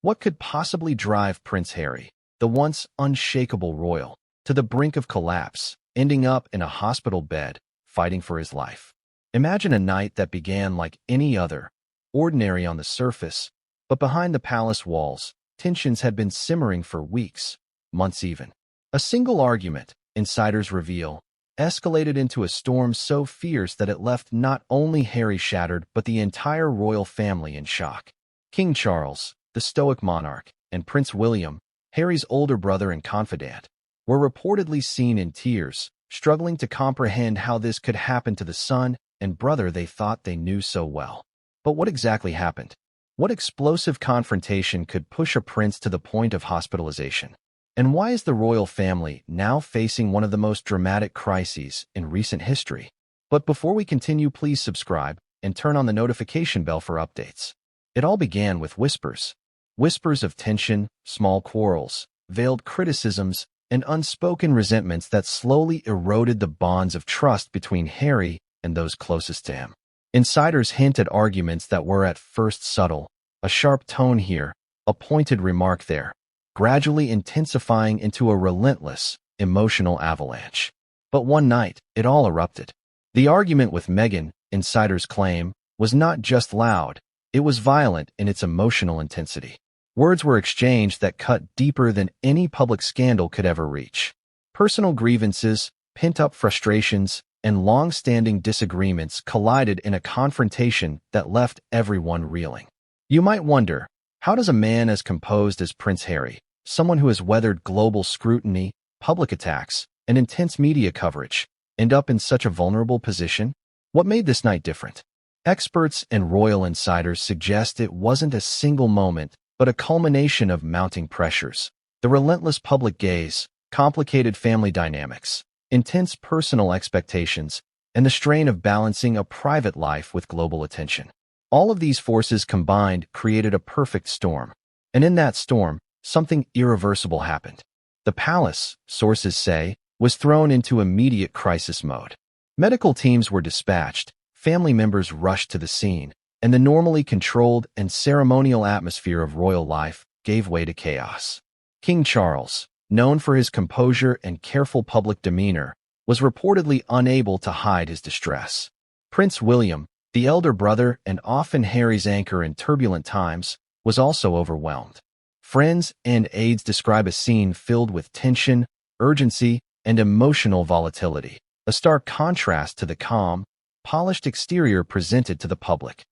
What could possibly drive Prince Harry, the once unshakable royal, to the brink of collapse, ending up in a hospital bed, fighting for his life? Imagine a night that began like any other, ordinary on the surface, but behind the palace walls, tensions had been simmering for weeks, months even. A single argument, insiders reveal, escalated into a storm so fierce that it left not only Harry shattered but the entire royal family in shock. King Charles, the stoic monarch, and Prince William, Harry's older brother and confidant, were reportedly seen in tears, struggling to comprehend how this could happen to the son and brother they thought they knew so well. But what exactly happened? What explosive confrontation could push a prince to the point of hospitalization? And why is the royal family now facing one of the most dramatic crises in recent history? But before we continue, please subscribe and turn on the notification bell for updates. It all began with whispers. Whispers of tension, small quarrels, veiled criticisms, and unspoken resentments that slowly eroded the bonds of trust between Harry and those closest to him. Insiders hint at arguments that were at first subtle, a sharp tone here, a pointed remark there, gradually intensifying into a relentless, emotional avalanche. But one night, it all erupted. The argument with Meghan, insiders claim, was not just loud, it was violent in its emotional intensity. Words were exchanged that cut deeper than any public scandal could ever reach. Personal grievances, pent-up frustrations, and long-standing disagreements collided in a confrontation that left everyone reeling. You might wonder, how does a man as composed as Prince Harry, someone who has weathered global scrutiny, public attacks, and intense media coverage, end up in such a vulnerable position? What made this night different? Experts and royal insiders suggest it wasn't a single moment, but a culmination of mounting pressures. The relentless public gaze, complicated family dynamics, intense personal expectations, and the strain of balancing a private life with global attention. All of these forces combined created a perfect storm. And in that storm, something irreversible happened. The palace, sources say, was thrown into immediate crisis mode. Medical teams were dispatched, family members rushed to the scene, and the normally controlled and ceremonial atmosphere of royal life gave way to chaos. King Charles, known for his composure and careful public demeanor, was reportedly unable to hide his distress. Prince William, the elder brother and often Harry's anchor in turbulent times, was also overwhelmed. Friends and aides describe a scene filled with tension, urgency, and emotional volatility, a stark contrast to the calm, polished exterior presented to the public.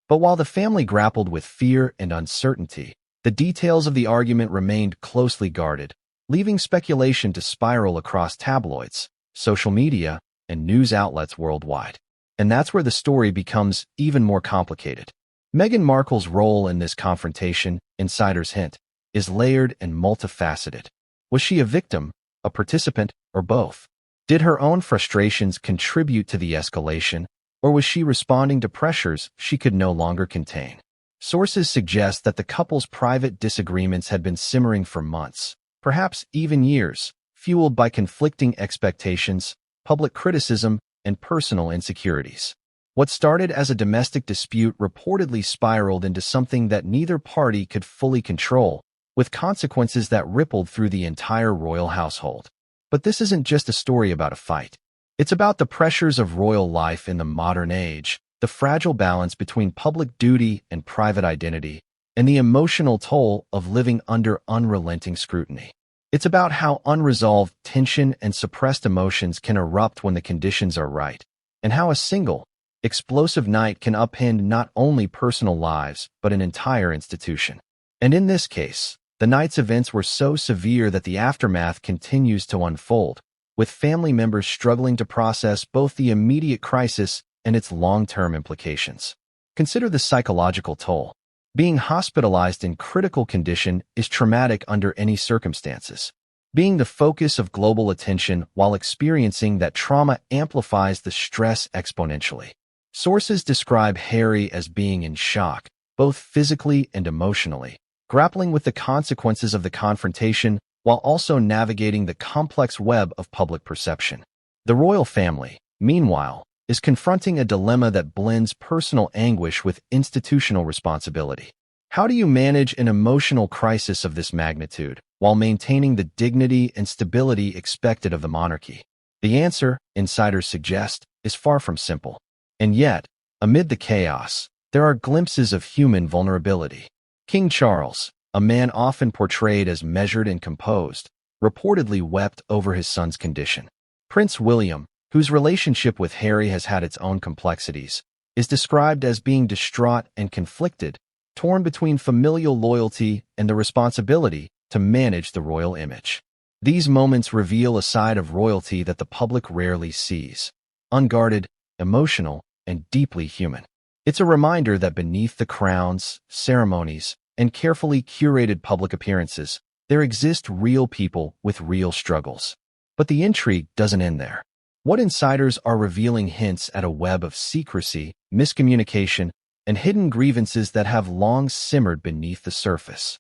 But while the family grappled with fear and uncertainty, the details of the argument remained closely guarded, leaving speculation to spiral across tabloids, social media, and news outlets worldwide. And that's where the story becomes even more complicated. Meghan Markle's role in this confrontation, insiders hint, is layered and multifaceted. Was she a victim, a participant, or both? Did her own frustrations contribute to the escalation, or was she responding to pressures she could no longer contain? Sources suggest that the couple's private disagreements had been simmering for months, perhaps even years, fueled by conflicting expectations, public criticism, and personal insecurities. What started as a domestic dispute reportedly spiraled into something that neither party could fully control, with consequences that rippled through the entire royal household. But this isn't just a story about a fight. It's about the pressures of royal life in the modern age, the fragile balance between public duty and private identity, and the emotional toll of living under unrelenting scrutiny. It's about how unresolved tension and suppressed emotions can erupt when the conditions are right, and how a single, explosive night can upend not only personal lives but an entire institution. And in this case, the night's events were so severe that the aftermath continues to unfold, with family members struggling to process both the immediate crisis and its long-term implications. Consider the psychological toll. Being hospitalized in critical condition is traumatic under any circumstances. Being the focus of global attention while experiencing that trauma amplifies the stress exponentially. Sources describe Harry as being in shock, both physically and emotionally, grappling with the consequences of the confrontation while also navigating the complex web of public perception. The royal family, meanwhile, is confronting a dilemma that blends personal anguish with institutional responsibility. How do you manage an emotional crisis of this magnitude while maintaining the dignity and stability expected of the monarchy? The answer, insiders suggest, is far from simple. And yet, amid the chaos, there are glimpses of human vulnerability. King Charles, a man often portrayed as measured and composed, reportedly wept over his son's condition. Prince William, whose relationship with Harry has had its own complexities, is described as being distraught and conflicted, torn between familial loyalty and the responsibility to manage the royal image. These moments reveal a side of royalty that the public rarely sees: unguarded, emotional, and deeply human. It's a reminder that beneath the crowns, ceremonies, and carefully curated public appearances, there exist real people with real struggles. But the intrigue doesn't end there. What insiders are revealing hints at a web of secrecy, miscommunication, and hidden grievances that have long simmered beneath the surface.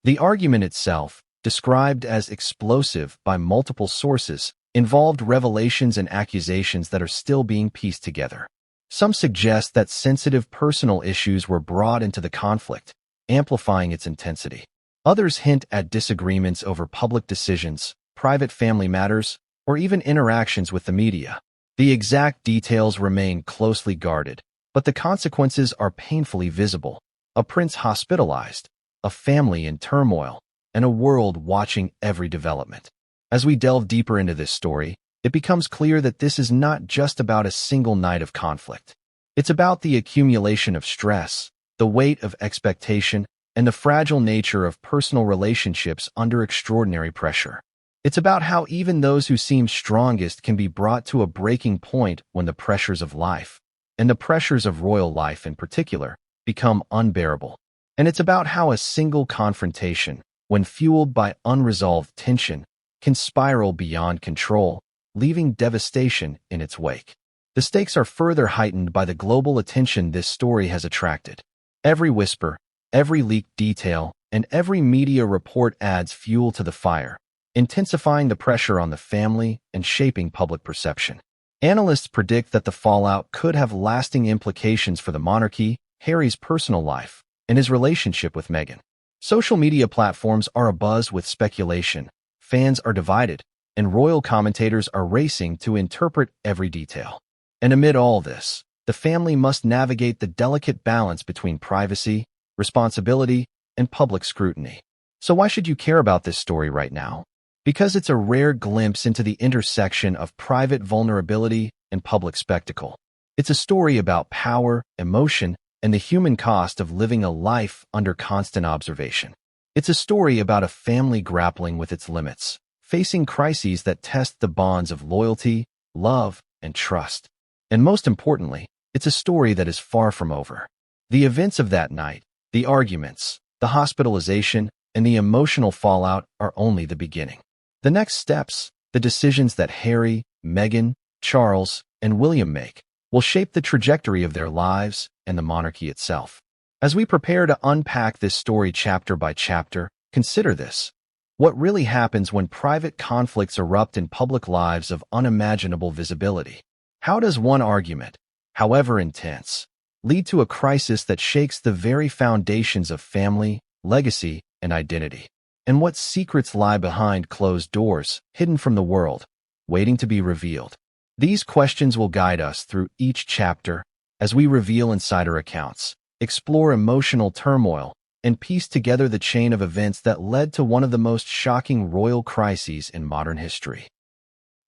The argument itself, described as explosive by multiple sources, involved revelations and accusations that are still being pieced together. Some suggest that sensitive personal issues were brought into the conflict, amplifying its intensity. Others hint at disagreements over public decisions, private family matters, or even interactions with the media. The exact details remain closely guarded, but the consequences are painfully visible: a prince hospitalized, a family in turmoil, and a world watching every development. As we delve deeper into this story, it becomes clear that this is not just about a single night of conflict. It's about the accumulation of stress, the weight of expectation, and the fragile nature of personal relationships under extraordinary pressure. It's about how even those who seem strongest can be brought to a breaking point when the pressures of life, and the pressures of royal life in particular, become unbearable. And it's about how a single confrontation, when fueled by unresolved tension, can spiral beyond control, leaving devastation in its wake. The stakes are further heightened by the global attention this story has attracted. Every whisper, every leaked detail, and every media report adds fuel to the fire, intensifying the pressure on the family and shaping public perception. Analysts predict that the fallout could have lasting implications for the monarchy, Harry's personal life, and his relationship with Meghan. Social media platforms are abuzz with speculation, fans are divided, and royal commentators are racing to interpret every detail. And amid all this, the family must navigate the delicate balance between privacy, responsibility, and public scrutiny. So why should you care about this story right now? Because it's a rare glimpse into the intersection of private vulnerability and public spectacle. It's a story about power, emotion, and the human cost of living a life under constant observation. It's a story about a family grappling with its limits, facing crises that test the bonds of loyalty, love, and trust. And most importantly, it's a story that is far from over. The events of that night, the arguments, the hospitalization, and the emotional fallout are only the beginning. The next steps, the decisions that Harry, Meghan, Charles, and William make, will shape the trajectory of their lives and the monarchy itself. As we prepare to unpack this story chapter by chapter, consider this: what really happens when private conflicts erupt in public lives of unimaginable visibility? How does one argument, however intense, lead to a crisis that shakes the very foundations of family, legacy, and identity? And what secrets lie behind closed doors, hidden from the world, waiting to be revealed? These questions will guide us through each chapter as we reveal insider accounts, explore emotional turmoil, and piece together the chain of events that led to one of the most shocking royal crises in modern history.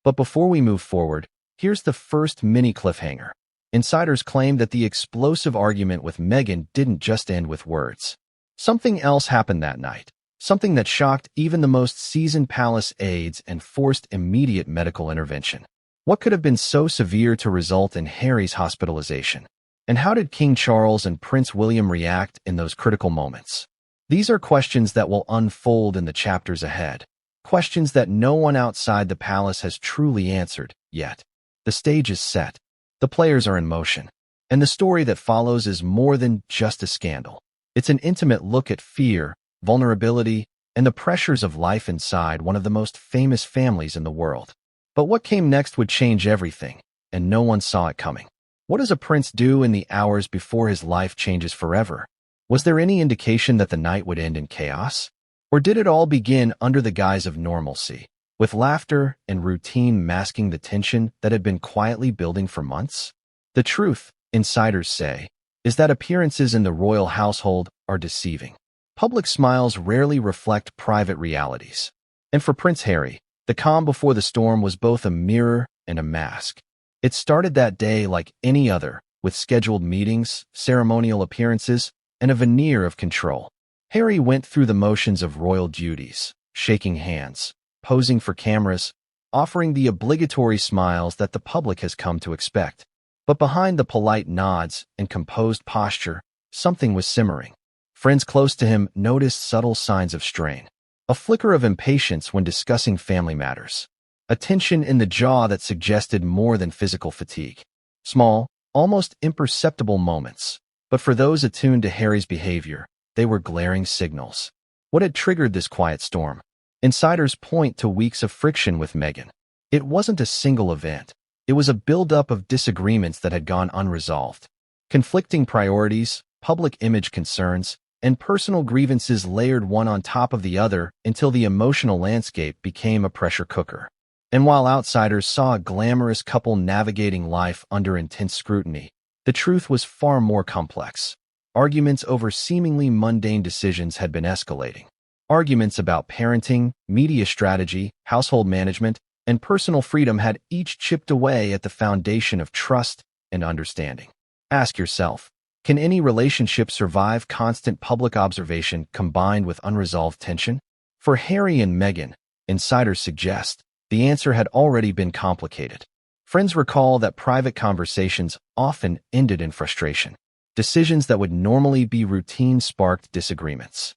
But before we move forward, here's the first mini cliffhanger. Insiders claim that the explosive argument with Meghan didn't just end with words. Something else happened that night. Something that shocked even the most seasoned palace aides and forced immediate medical intervention. What could have been so severe to result in Harry's hospitalization? And how did King Charles and Prince William react in those critical moments? These are questions that will unfold in the chapters ahead. Questions that no one outside the palace has truly answered yet. The stage is set. The players are in motion. And the story that follows is more than just a scandal. It's an intimate look at fear, vulnerability, and the pressures of life inside one of the most famous families in the world. But what came next would change everything, and no one saw it coming. What does a prince do in the hours before his life changes forever? Was there any indication that the night would end in chaos? Or did it all begin under the guise of normalcy, with laughter and routine masking the tension that had been quietly building for months? The truth, insiders say, is that appearances in the royal household are deceiving. Public smiles rarely reflect private realities. And for Prince Harry, the calm before the storm was both a mirror and a mask. It started that day like any other, with scheduled meetings, ceremonial appearances, and a veneer of control. Harry went through the motions of royal duties, shaking hands, posing for cameras, offering the obligatory smiles that the public has come to expect. But behind the polite nods and composed posture, something was simmering. Friends close to him noticed subtle signs of strain, a flicker of impatience when discussing family matters, a tension in the jaw that suggested more than physical fatigue. Small, almost imperceptible moments, but for those attuned to Harry's behavior, they were glaring signals. What had triggered this quiet storm? Insiders point to weeks of friction with Meghan. It wasn't a single event. It was a buildup of disagreements that had gone unresolved. Conflicting priorities, public image concerns, and personal grievances layered one on top of the other until the emotional landscape became a pressure cooker. And while outsiders saw a glamorous couple navigating life under intense scrutiny, the truth was far more complex. Arguments over seemingly mundane decisions had been escalating. Arguments about parenting, media strategy, household management, and personal freedom had each chipped away at the foundation of trust and understanding. Ask yourself, can any relationship survive constant public observation combined with unresolved tension? For Harry and Meghan, insiders suggest, the answer had already been complicated. Friends recall that private conversations often ended in frustration. Decisions that would normally be routine sparked disagreements.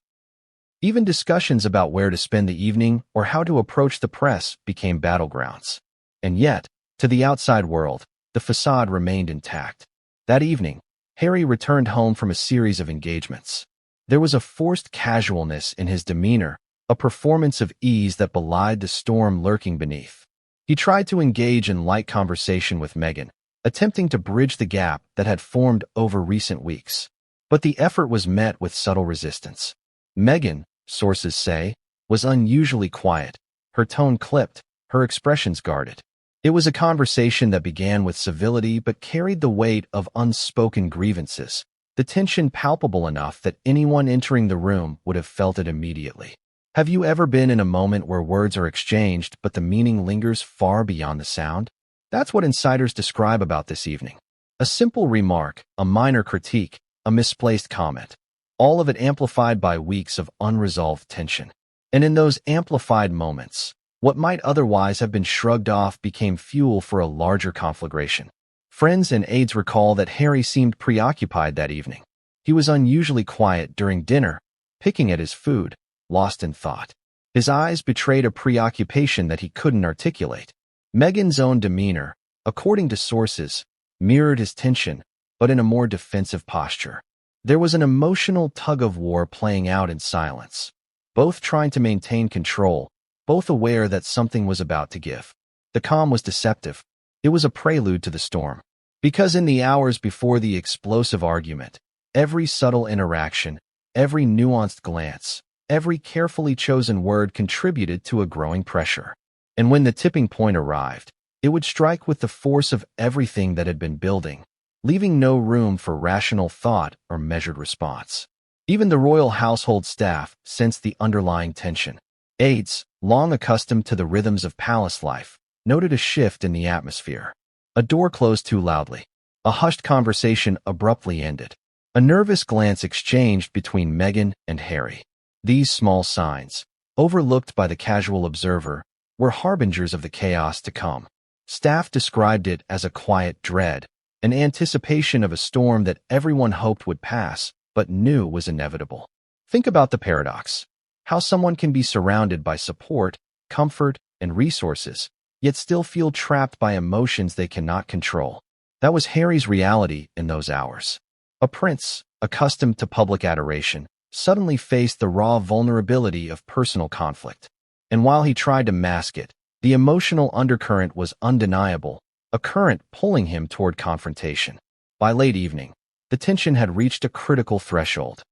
Even discussions about where to spend the evening or how to approach the press became battlegrounds. And yet, to the outside world, the facade remained intact. That evening, Harry returned home from a series of engagements. There was a forced casualness in his demeanor, a performance of ease that belied the storm lurking beneath. He tried to engage in light conversation with Meghan, attempting to bridge the gap that had formed over recent weeks. But the effort was met with subtle resistance. Meghan, sources say, was unusually quiet, her tone clipped, her expressions guarded. It was a conversation that began with civility but carried the weight of unspoken grievances, the tension palpable enough that anyone entering the room would have felt it immediately. Have you ever been in a moment where words are exchanged but the meaning lingers far beyond the sound? That's what insiders describe about this evening. A simple remark, a minor critique, a misplaced comment, all of it amplified by weeks of unresolved tension. And in those amplified moments, what might otherwise have been shrugged off became fuel for a larger conflagration. Friends and aides recall that Harry seemed preoccupied that evening. He was unusually quiet during dinner, picking at his food, lost in thought. His eyes betrayed a preoccupation that he couldn't articulate. Meghan's own demeanor, according to sources, mirrored his tension, but in a more defensive posture. There was an emotional tug-of-war playing out in silence, both trying to maintain control, both aware that something was about to give. The calm was deceptive. It was a prelude to the storm. Because in the hours before the explosive argument, every subtle interaction, every nuanced glance, every carefully chosen word contributed to a growing pressure. And when the tipping point arrived, it would strike with the force of everything that had been building, leaving no room for rational thought or measured response. Even the royal household staff sensed the underlying tension. Aides, long accustomed to the rhythms of palace life, noted a shift in the atmosphere. A door closed too loudly. A hushed conversation abruptly ended. A nervous glance exchanged between Meghan and Harry. These small signs, overlooked by the casual observer, were harbingers of the chaos to come. Staff described it as a quiet dread, an anticipation of a storm that everyone hoped would pass, but knew was inevitable. Think about the paradox. How someone can be surrounded by support, comfort, and resources, yet still feel trapped by emotions they cannot control. That was Harry's reality in those hours. A prince, accustomed to public adoration, suddenly faced the raw vulnerability of personal conflict. And while he tried to mask it, the emotional undercurrent was undeniable, a current pulling him toward confrontation. By late evening, the tension had reached a critical threshold.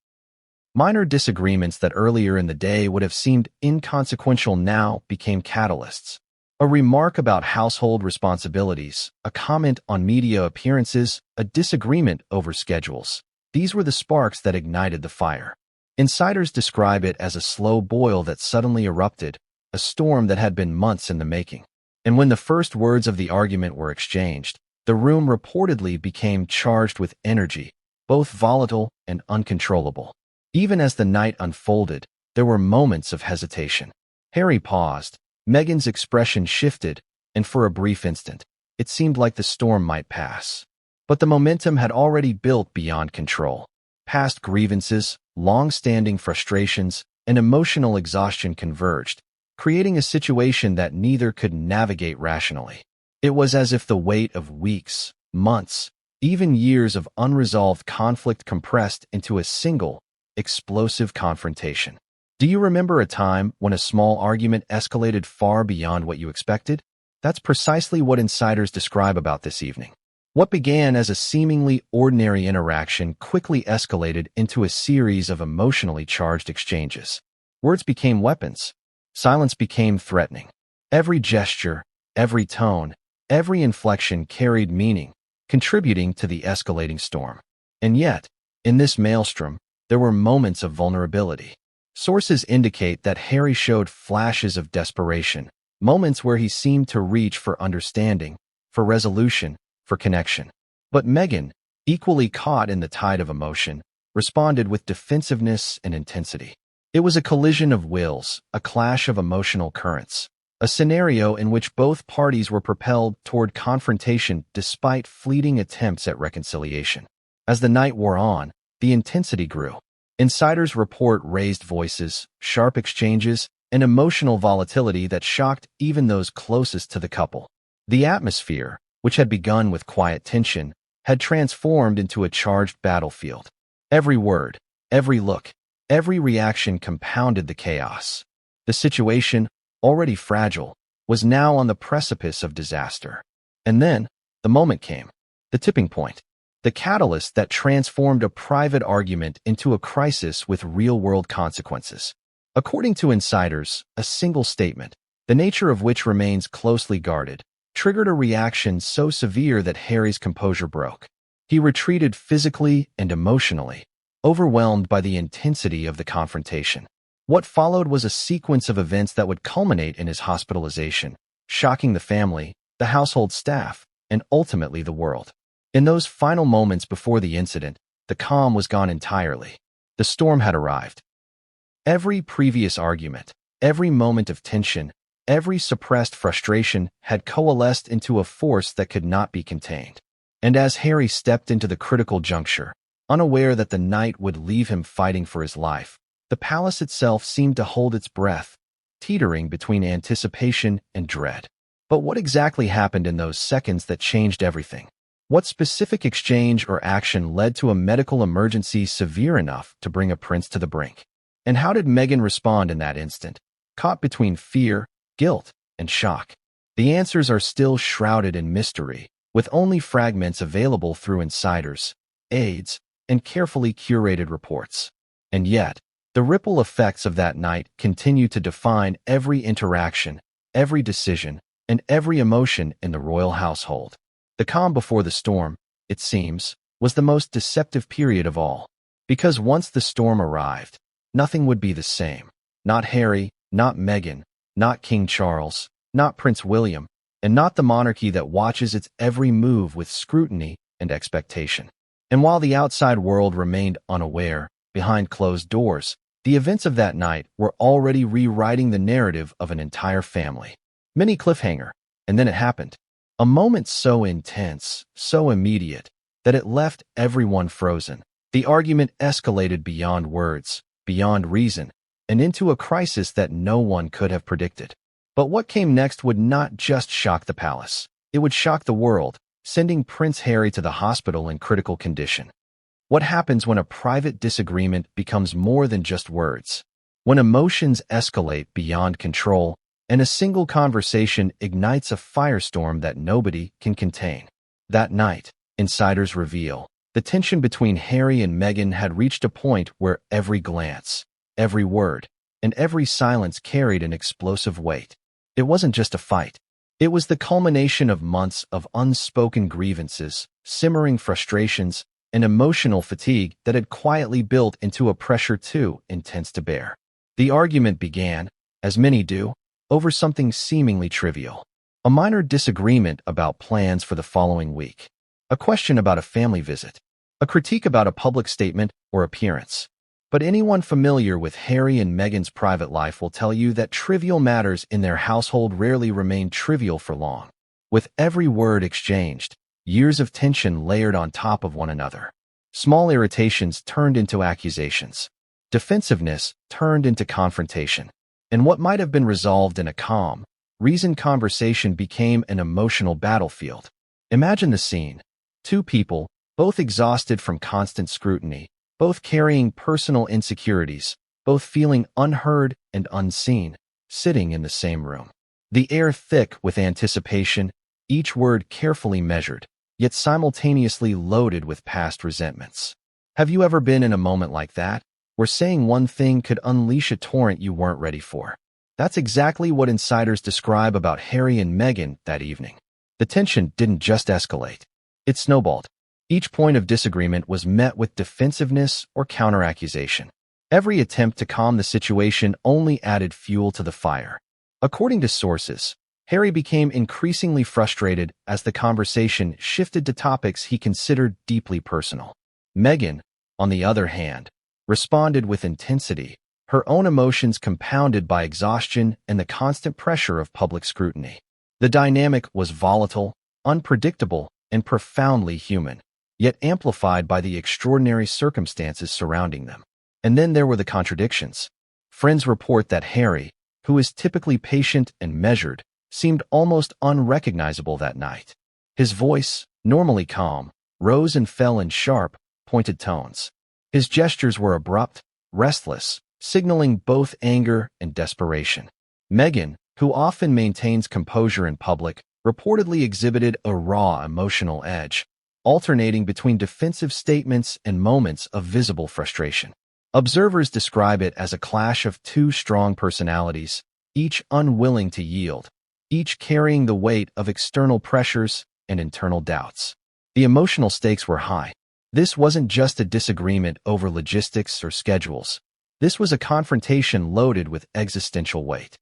Minor disagreements that earlier in the day would have seemed inconsequential now became catalysts. A remark about household responsibilities, a comment on media appearances, a disagreement over schedules. These were the sparks that ignited the fire. Insiders describe it as a slow boil that suddenly erupted, a storm that had been months in the making. And when the first words of the argument were exchanged, the room reportedly became charged with energy, both volatile and uncontrollable. Even as the night unfolded, there were moments of hesitation. Harry paused, Meghan's expression shifted, and for a brief instant, it seemed like the storm might pass. But the momentum had already built beyond control. Past grievances, long-standing frustrations, and emotional exhaustion converged, creating a situation that neither could navigate rationally. It was as if the weight of weeks, months, even years of unresolved conflict compressed into a single, explosive confrontation. Do you remember a time when a small argument escalated far beyond what you expected? That's precisely what insiders describe about this evening. What began as a seemingly ordinary interaction quickly escalated into a series of emotionally charged exchanges. Words became weapons. Silence became threatening. Every gesture, every tone, every inflection carried meaning, contributing to the escalating storm. And yet, in this maelstrom, there were moments of vulnerability. Sources indicate that Harry showed flashes of desperation, moments where he seemed to reach for understanding, for resolution, for connection. But Meghan, equally caught in the tide of emotion, responded with defensiveness and intensity. It was a collision of wills, a clash of emotional currents, a scenario in which both parties were propelled toward confrontation despite fleeting attempts at reconciliation. As the night wore on, the intensity grew. Insiders report raised voices, sharp exchanges, and emotional volatility that shocked even those closest to the couple. The atmosphere, which had begun with quiet tension, had transformed into a charged battlefield. Every word, every look, every reaction compounded the chaos. The situation, already fragile, was now on the precipice of disaster. And then, the moment came, the tipping point. The catalyst that transformed a private argument into a crisis with real-world consequences. According to insiders, a single statement, the nature of which remains closely guarded, triggered a reaction so severe that Harry's composure broke. He retreated physically and emotionally, overwhelmed by the intensity of the confrontation. What followed was a sequence of events that would culminate in his hospitalization, shocking the family, the household staff, and ultimately the world. In those final moments before the incident, the calm was gone entirely. The storm had arrived. Every previous argument, every moment of tension, every suppressed frustration had coalesced into a force that could not be contained. And as Harry stepped into the critical juncture, unaware that the night would leave him fighting for his life, the palace itself seemed to hold its breath, teetering between anticipation and dread. But what exactly happened in those seconds that changed everything? What specific exchange or action led to a medical emergency severe enough to bring a prince to the brink? And how did Meghan respond in that instant, caught between fear, guilt, and shock? The answers are still shrouded in mystery, with only fragments available through insiders, aides, and carefully curated reports. And yet, the ripple effects of that night continue to define every interaction, every decision, and every emotion in the royal household. The calm before the storm, it seems, was the most deceptive period of all. Because once the storm arrived, nothing would be the same. Not Harry, not Meghan, not King Charles, not Prince William, and not the monarchy that watches its every move with scrutiny and expectation. And while the outside world remained unaware, behind closed doors, the events of that night were already rewriting the narrative of an entire family. Mini cliffhanger, and then it happened. A moment so intense, so immediate, that it left everyone frozen. The argument escalated beyond words, beyond reason, and into a crisis that no one could have predicted. But what came next would not just shock the palace. It would shock the world, sending Prince Harry to the hospital in critical condition. What happens when a private disagreement becomes more than just words? When emotions escalate beyond control, and a single conversation ignites a firestorm that nobody can contain. That night, insiders reveal, The tension between Harry and Meghan had reached a point where every glance, every word, and every silence carried an explosive weight. It wasn't just a fight. It was the culmination of months of unspoken grievances, simmering frustrations, and emotional fatigue that had quietly built into a pressure too intense to bear. The argument began, as many do, over something seemingly trivial. A minor disagreement about plans for the following week. A question about a family visit. A critique about a public statement or appearance. But anyone familiar with Harry and Meghan's private life will tell you that trivial matters in their household rarely remain trivial for long. With every word exchanged, years of tension layered on top of one another. Small irritations turned into accusations. Defensiveness turned into confrontation. And what might have been resolved in a calm, reasoned conversation became an emotional battlefield. Imagine the scene. Two people, both exhausted from constant scrutiny, both carrying personal insecurities, both feeling unheard and unseen, sitting in the same room. The air thick with anticipation, each word carefully measured, yet simultaneously loaded with past resentments. Have you ever been in a moment like that, where saying one thing could unleash a torrent you weren't ready for? That's exactly what insiders describe about Harry and Meghan that evening. The tension didn't just escalate. It snowballed. Each point of disagreement was met with defensiveness or counteraccusation. Every attempt to calm the situation only added fuel to the fire. According to sources, Harry became increasingly frustrated as the conversation shifted to topics he considered deeply personal. Meghan, on the other hand, responded with intensity, her own emotions compounded by exhaustion and the constant pressure of public scrutiny. The dynamic was volatile, unpredictable, and profoundly human, yet amplified by the extraordinary circumstances surrounding them. And then there were the contradictions. Friends report that Harry, who is typically patient and measured, seemed almost unrecognizable that night. His voice, normally calm, rose and fell in sharp, pointed tones. His gestures were abrupt, restless, signaling both anger and desperation. Meghan, who often maintains composure in public, reportedly exhibited a raw emotional edge, alternating between defensive statements and moments of visible frustration. Observers describe it as a clash of two strong personalities, each unwilling to yield, each carrying the weight of external pressures and internal doubts. The emotional stakes were high. This wasn't just a disagreement over logistics or schedules. This was a confrontation loaded with existential weight.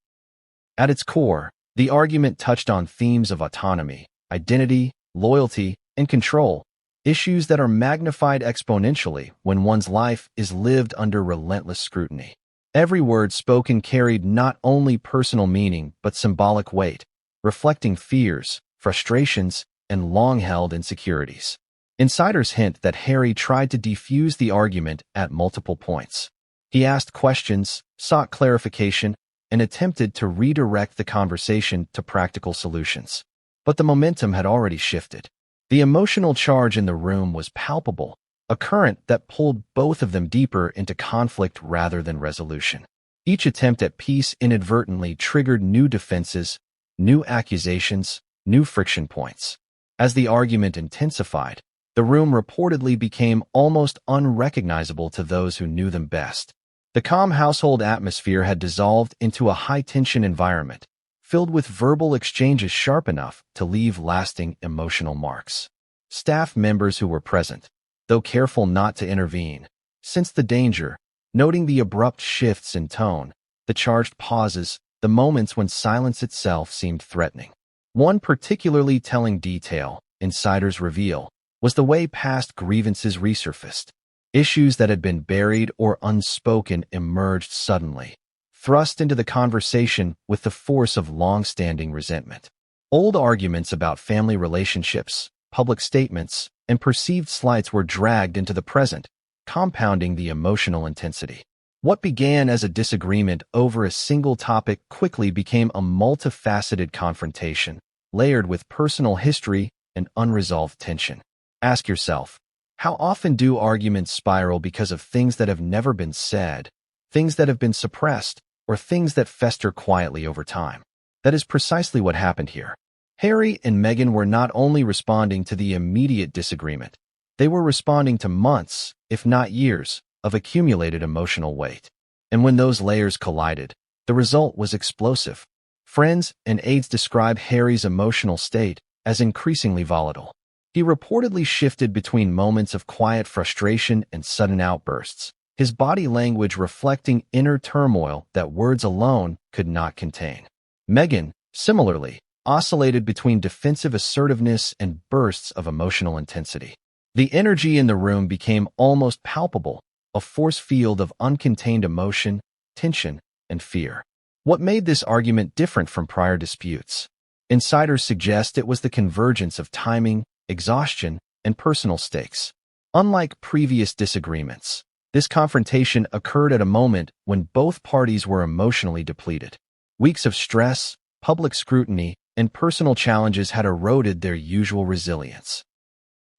At its core, the argument touched on themes of autonomy, identity, loyalty, and control, issues that are magnified exponentially when one's life is lived under relentless scrutiny. Every word spoken carried not only personal meaning but symbolic weight, reflecting fears, frustrations, and long-held insecurities. Insiders hint that Harry tried to defuse the argument at multiple points. He asked questions, sought clarification, and attempted to redirect the conversation to practical solutions. But the momentum had already shifted. The emotional charge in the room was palpable, a current that pulled both of them deeper into conflict rather than resolution. Each attempt at peace inadvertently triggered new defenses, new accusations, new friction points. As the argument intensified, the room reportedly became almost unrecognizable to those who knew them best. The calm household atmosphere had dissolved into a high-tension environment, filled with verbal exchanges sharp enough to leave lasting emotional marks. Staff members who were present, though careful not to intervene, sensed the danger, noting the abrupt shifts in tone, the charged pauses, the moments when silence itself seemed threatening. One particularly telling detail, insiders reveal, was the way past grievances resurfaced. Issues that had been buried or unspoken emerged suddenly, thrust into the conversation with the force of long-standing resentment. Old arguments about family relationships, public statements, and perceived slights were dragged into the present, compounding the emotional intensity. What began as a disagreement over a single topic quickly became a multifaceted confrontation, layered with personal history and unresolved tension. Ask yourself, how often do arguments spiral because of things that have never been said, things that have been suppressed, or things that fester quietly over time? That is precisely what happened here. Harry and Meghan were not only responding to the immediate disagreement, They were responding to months, if not years, of accumulated emotional weight. And when those layers collided, the result was explosive. Friends and aides describe Harry's emotional state as increasingly volatile. He reportedly shifted between moments of quiet frustration and sudden outbursts, his body language reflecting inner turmoil that words alone could not contain. Meghan, similarly, oscillated between defensive assertiveness and bursts of emotional intensity. The energy in the room became almost palpable, a force field of uncontained emotion, tension, and fear. What made this argument different from prior disputes? Insiders suggest it was the convergence of timing, exhaustion, and personal stakes. Unlike previous disagreements, this confrontation occurred at a moment when both parties were emotionally depleted. Weeks of stress, public scrutiny, and personal challenges had eroded their usual resilience.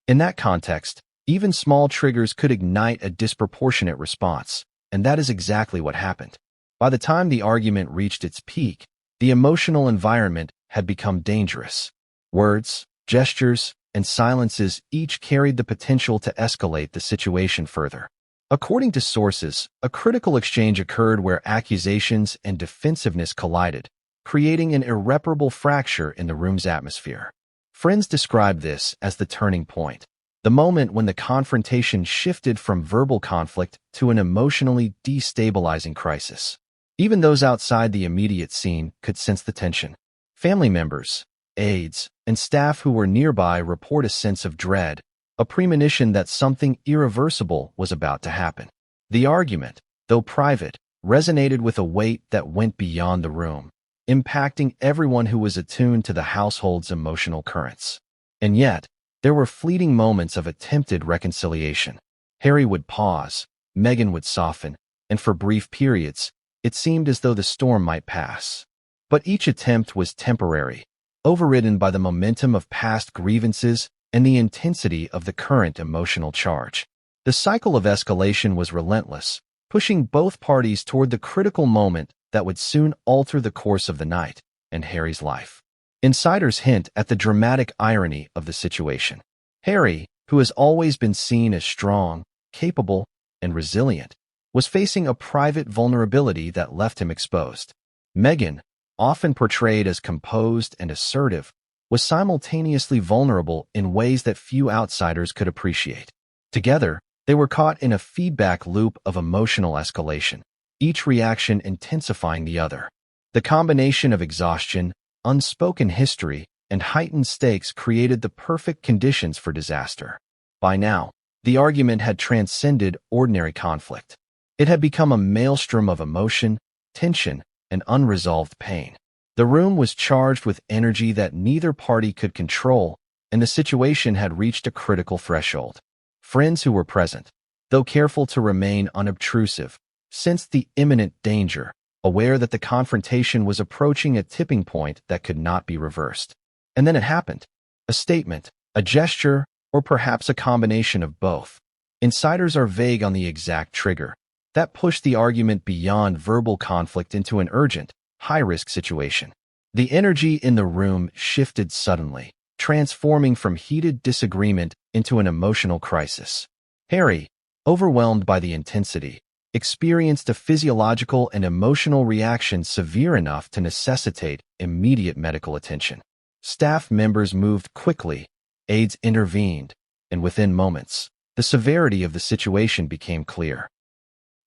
In that context, even small triggers could ignite a disproportionate response, and that is exactly what happened. By the time the argument reached its peak, the emotional environment had become dangerous. Words, gestures, and silences each carried the potential to escalate the situation further. According to sources, a critical exchange occurred where accusations and defensiveness collided, creating an irreparable fracture in the room's atmosphere. Friends describe this as the turning point, the moment when the confrontation shifted from verbal conflict to an emotionally destabilizing crisis. Even those outside the immediate scene could sense the tension. Family members, aides, and staff who were nearby report a sense of dread, a premonition that something irreversible was about to happen. The argument, though private, resonated with a weight that went beyond the room, impacting everyone who was attuned to the household's emotional currents. And yet, there were fleeting moments of attempted reconciliation. Harry would pause, Meghan would soften, and for brief periods, it seemed as though the storm might pass. But each attempt was temporary, overridden by the momentum of past grievances and the intensity of the current emotional charge. The cycle of escalation was relentless, pushing both parties toward the critical moment that would soon alter the course of the night and Harry's life. Insiders hint at the dramatic irony of the situation. Harry, who has always been seen as strong, capable, and resilient, was facing a private vulnerability that left him exposed. Meghan, often portrayed as composed and assertive, was simultaneously vulnerable in ways that few outsiders could appreciate. Together, they were caught in a feedback loop of emotional escalation, each reaction intensifying the other. The combination of exhaustion, unspoken history, and heightened stakes created the perfect conditions for disaster. By now, the argument had transcended ordinary conflict. It had become a maelstrom of emotion, tension, and unresolved pain. The room was charged with energy that neither party could control, and the situation had reached a critical threshold. Friends who were present, though careful to remain unobtrusive, sensed the imminent danger, aware that the confrontation was approaching a tipping point that could not be reversed. And then it happened. A statement, a gesture, or perhaps a combination of both. Insiders are vague on the exact trigger. That pushed the argument beyond verbal conflict into an urgent, high-risk situation. The energy in the room shifted suddenly, transforming from heated disagreement into an emotional crisis. Harry, overwhelmed by the intensity, experienced a physiological and emotional reaction severe enough to necessitate immediate medical attention. Staff members moved quickly, aides intervened, and within moments, the severity of the situation became clear.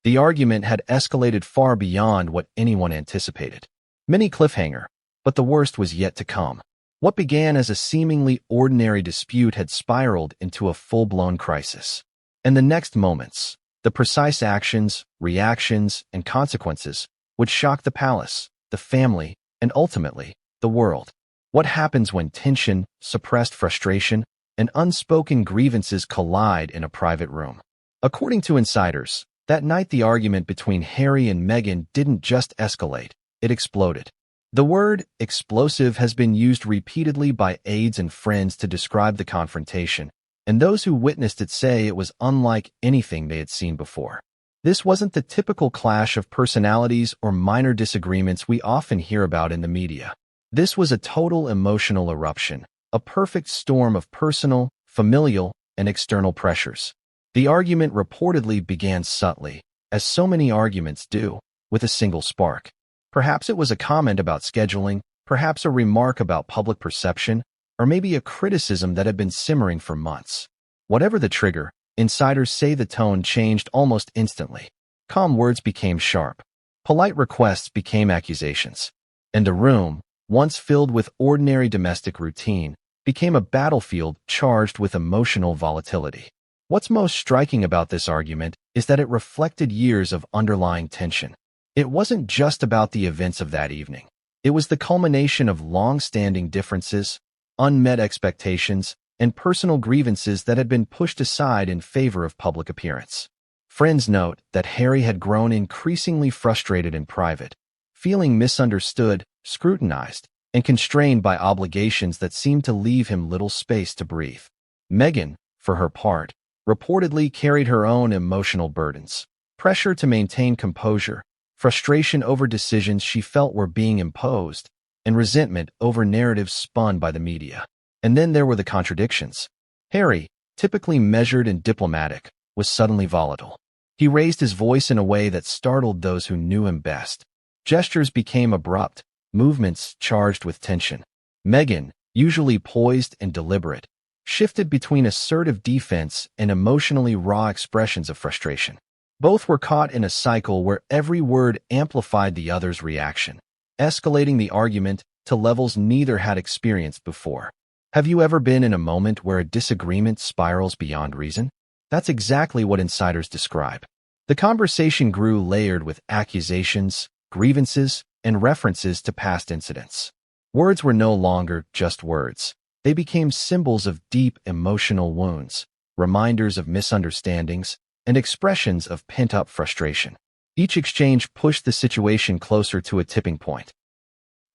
The argument had escalated far beyond what anyone anticipated. Many cliffhanger, but the worst was yet to come. What began as a seemingly ordinary dispute had spiraled into a full-blown crisis. And the next moments, the precise actions, reactions, and consequences would shock the palace, the family, and ultimately, the world. What happens when tension, suppressed frustration, and unspoken grievances collide in a private room? According to insiders, that night the argument between Harry and Meghan didn't just escalate, it exploded. The word explosive has been used repeatedly by aides and friends to describe the confrontation, and those who witnessed it say it was unlike anything they had seen before. This wasn't the typical clash of personalities or minor disagreements we often hear about in the media. This was a total emotional eruption, a perfect storm of personal, familial, and external pressures. The argument reportedly began subtly, as so many arguments do, with a single spark. Perhaps it was a comment about scheduling, perhaps a remark about public perception, or maybe a criticism that had been simmering for months. Whatever the trigger, insiders say the tone changed almost instantly. Calm words became sharp. Polite requests became accusations. And the room, once filled with ordinary domestic routine, became a battlefield charged with emotional volatility. What's most striking about this argument is that it reflected years of underlying tension. It wasn't just about the events of that evening. It was the culmination of long-standing differences, unmet expectations, and personal grievances that had been pushed aside in favor of public appearance. Friends note that Harry had grown increasingly frustrated in private, feeling misunderstood, scrutinized, and constrained by obligations that seemed to leave him little space to breathe. Meghan, for her part, reportedly carried her own emotional burdens. Pressure to maintain composure, frustration over decisions she felt were being imposed, and resentment over narratives spun by the media. And then there were the contradictions. Harry, typically measured and diplomatic, was suddenly volatile. He raised his voice in a way that startled those who knew him best. Gestures became abrupt, movements charged with tension. Meghan, usually poised and deliberate, shifted between assertive defense and emotionally raw expressions of frustration. Both were caught in a cycle where every word amplified the other's reaction, escalating the argument to levels neither had experienced before. Have you ever been in a moment where a disagreement spirals beyond reason? That's exactly what insiders describe. The conversation grew layered with accusations, grievances, and references to past incidents. Words were no longer just words. They became symbols of deep emotional wounds, reminders of misunderstandings, and expressions of pent-up frustration. Each exchange pushed the situation closer to a tipping point.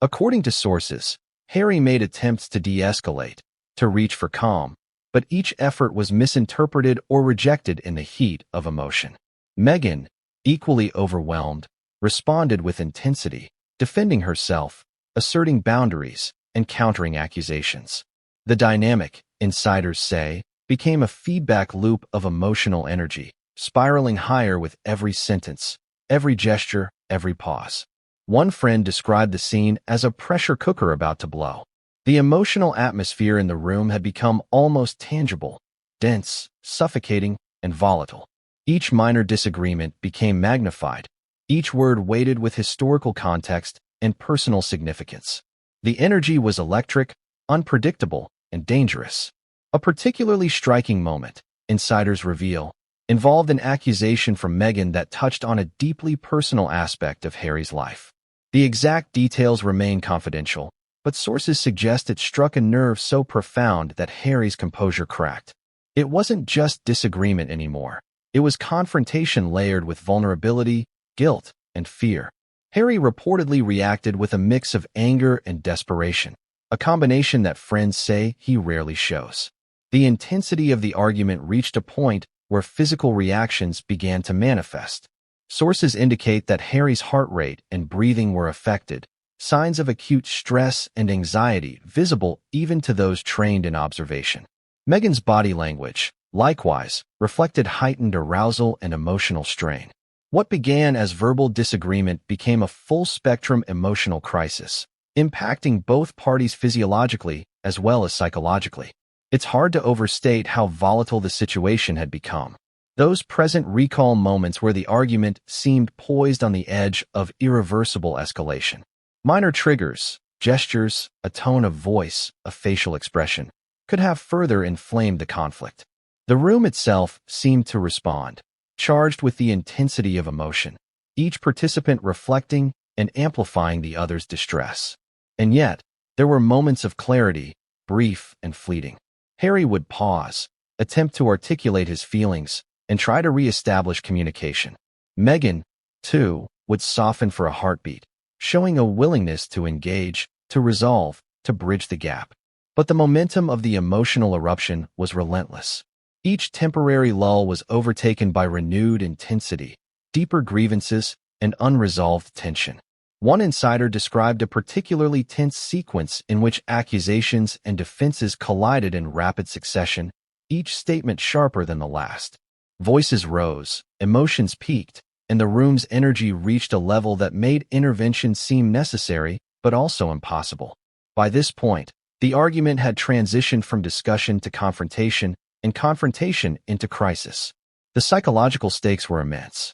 According to sources, Harry made attempts to de-escalate, to reach for calm, but each effort was misinterpreted or rejected in the heat of emotion. Meghan, equally overwhelmed, responded with intensity, defending herself, asserting boundaries, and countering accusations. The dynamic, insiders say, became a feedback loop of emotional energy, spiraling higher with every sentence, every gesture, every pause. One friend described the scene as a pressure cooker about to blow. The emotional atmosphere in the room had become almost tangible, dense, suffocating, and volatile. Each minor disagreement became magnified, each word weighted with historical context and personal significance. The energy was electric, unpredictable, and dangerous. A particularly striking moment, insiders reveal, involved an accusation from Meghan that touched on a deeply personal aspect of Harry's life. The exact details remain confidential, but sources suggest it struck a nerve so profound that Harry's composure cracked. It wasn't just disagreement anymore. It was confrontation layered with vulnerability, guilt, and fear. Harry reportedly reacted with a mix of anger and desperation, a combination that friends say he rarely shows. The intensity of the argument reached a point where physical reactions began to manifest. Sources indicate that Harry's heart rate and breathing were affected, signs of acute stress and anxiety visible even to those trained in observation. Meghan's body language, likewise, reflected heightened arousal and emotional strain. What began as verbal disagreement became a full-spectrum emotional crisis, impacting both parties physiologically as well as psychologically. It's hard to overstate how volatile the situation had become. Those present recall moments where the argument seemed poised on the edge of irreversible escalation. Minor triggers, gestures, a tone of voice, a facial expression, could have further inflamed the conflict. The room itself seemed to respond, charged with the intensity of emotion, each participant reflecting and amplifying the other's distress. And yet, there were moments of clarity, brief and fleeting. Harry would pause, attempt to articulate his feelings, and try to re-establish communication. Meghan, too, would soften for a heartbeat, showing a willingness to engage, to resolve, to bridge the gap. But the momentum of the emotional eruption was relentless. Each temporary lull was overtaken by renewed intensity, deeper grievances, and unresolved tension. One insider described a particularly tense sequence in which accusations and defenses collided in rapid succession, each statement sharper than the last. Voices rose, emotions peaked, and the room's energy reached a level that made intervention seem necessary, but also impossible. By this point, the argument had transitioned from discussion to confrontation, and confrontation into crisis. The psychological stakes were immense.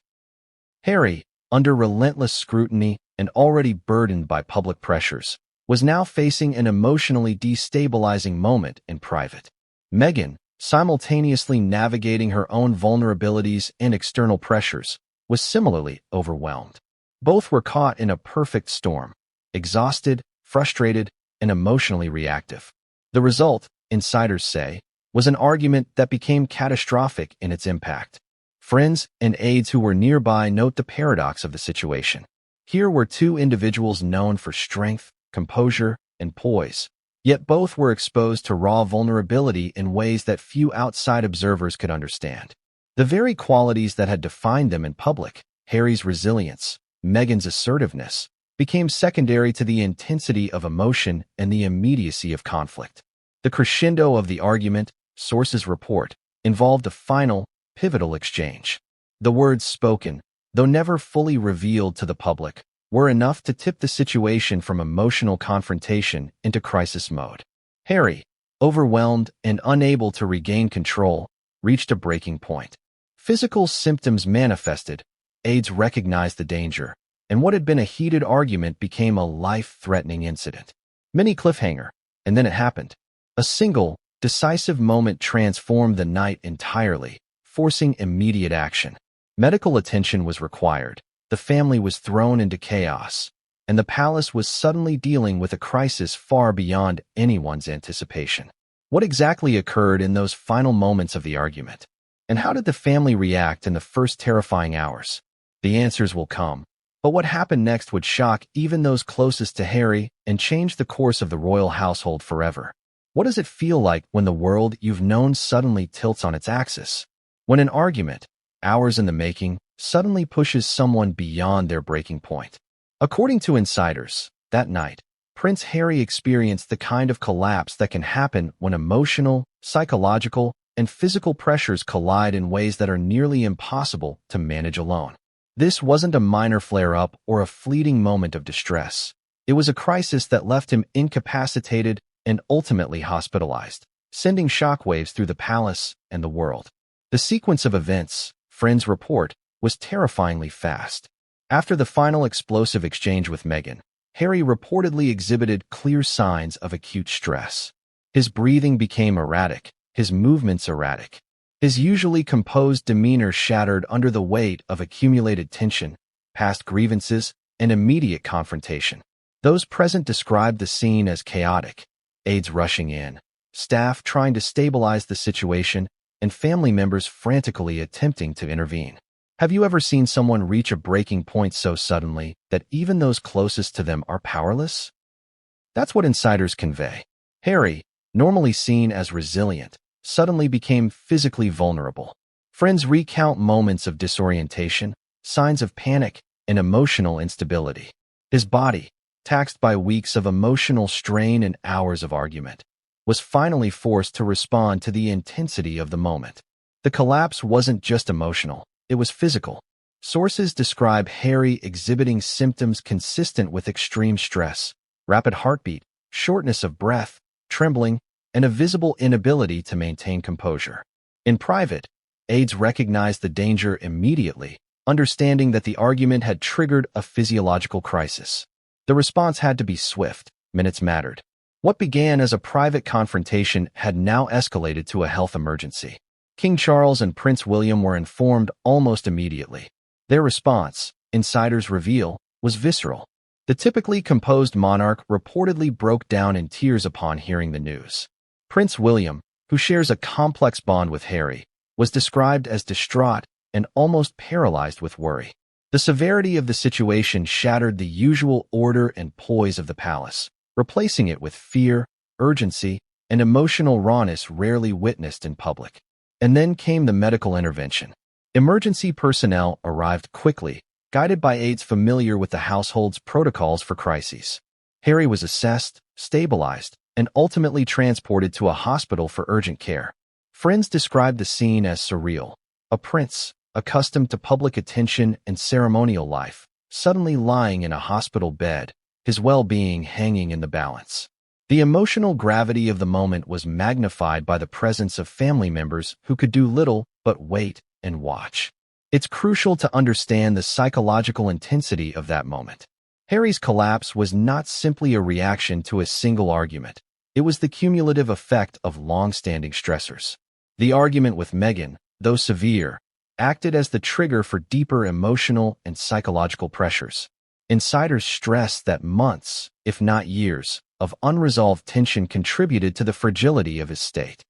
Harry, under relentless scrutiny and already burdened by public pressures, was now facing an emotionally destabilizing moment in private. Meghan, simultaneously navigating her own vulnerabilities and external pressures, was similarly overwhelmed. Both were caught in a perfect storm, exhausted, frustrated, and emotionally reactive. The result, insiders say, was an argument that became catastrophic in its impact. Friends and aides who were nearby note the paradox of the situation. Here were two individuals known for strength, composure, and poise, yet both were exposed to raw vulnerability in ways that few outside observers could understand. The very qualities that had defined them in public, Harry's resilience, Meghan's assertiveness, became secondary to the intensity of emotion and the immediacy of conflict. The crescendo of the argument, sources report, involved a final, pivotal exchange. The words spoken, though never fully revealed to the public, were enough to tip the situation from emotional confrontation into crisis mode. Harry, overwhelmed and unable to regain control, reached a breaking point. Physical symptoms manifested, aides recognized the danger, and what had been a heated argument became a life-threatening incident. Mini cliffhanger, and then it happened. A single, decisive moment transformed the night entirely, forcing immediate action. Medical attention was required, the family was thrown into chaos, and the palace was suddenly dealing with a crisis far beyond anyone's anticipation. What exactly occurred in those final moments of the argument? And how did the family react in the first terrifying hours? The answers will come, but what happened next would shock even those closest to Harry and change the course of the royal household forever. What does it feel like when the world you've known suddenly tilts on its axis? When an argument, hours in the making, suddenly pushes someone beyond their breaking point. According to insiders, that night, Prince Harry experienced the kind of collapse that can happen when emotional, psychological, and physical pressures collide in ways that are nearly impossible to manage alone. This wasn't a minor flare-up or a fleeting moment of distress. It was a crisis that left him incapacitated and ultimately hospitalized, sending shockwaves through the palace and the world. The sequence of events, friends report, was terrifyingly fast. After the final explosive exchange with Meghan, Harry reportedly exhibited clear signs of acute stress. His breathing became erratic, his movements erratic. His usually composed demeanor shattered under the weight of accumulated tension, past grievances, and immediate confrontation. Those present described the scene as chaotic, aides rushing in, staff trying to stabilize the situation, and family members frantically attempting to intervene. Have you ever seen someone reach a breaking point so suddenly that even those closest to them are powerless? That's what insiders convey. Harry, normally seen as resilient, suddenly became physically vulnerable. Friends recount moments of disorientation, signs of panic, and emotional instability. His body, taxed by weeks of emotional strain and hours of argument, was finally forced to respond to the intensity of the moment. The collapse wasn't just emotional, it was physical. Sources describe Harry exhibiting symptoms consistent with extreme stress, rapid heartbeat, shortness of breath, trembling, and a visible inability to maintain composure. In private, aides recognized the danger immediately, understanding that the argument had triggered a physiological crisis. The response had to be swift. Minutes mattered. What began as a private confrontation had now escalated to a health emergency. King Charles and Prince William were informed almost immediately. Their response, insiders reveal, was visceral. The typically composed monarch reportedly broke down in tears upon hearing the news. Prince William, who shares a complex bond with Harry, was described as distraught and almost paralyzed with worry. The severity of the situation shattered the usual order and poise of the palace, replacing it with fear, urgency, and emotional rawness rarely witnessed in public. And then came the medical intervention. Emergency personnel arrived quickly, guided by aides familiar with the household's protocols for crises. Harry was assessed, stabilized, and ultimately transported to a hospital for urgent care. Friends described the scene as surreal. A prince, accustomed to public attention and ceremonial life, suddenly lying in a hospital bed, his well-being hanging in the balance. The emotional gravity of the moment was magnified by the presence of family members who could do little but wait and watch. It's crucial to understand the psychological intensity of that moment. Harry's collapse was not simply a reaction to a single argument. It was the cumulative effect of long-standing stressors. The argument with Meghan, though severe, acted as the trigger for deeper emotional and psychological pressures. Insiders stressed that months, if not years, of unresolved tension contributed to the fragility of his state.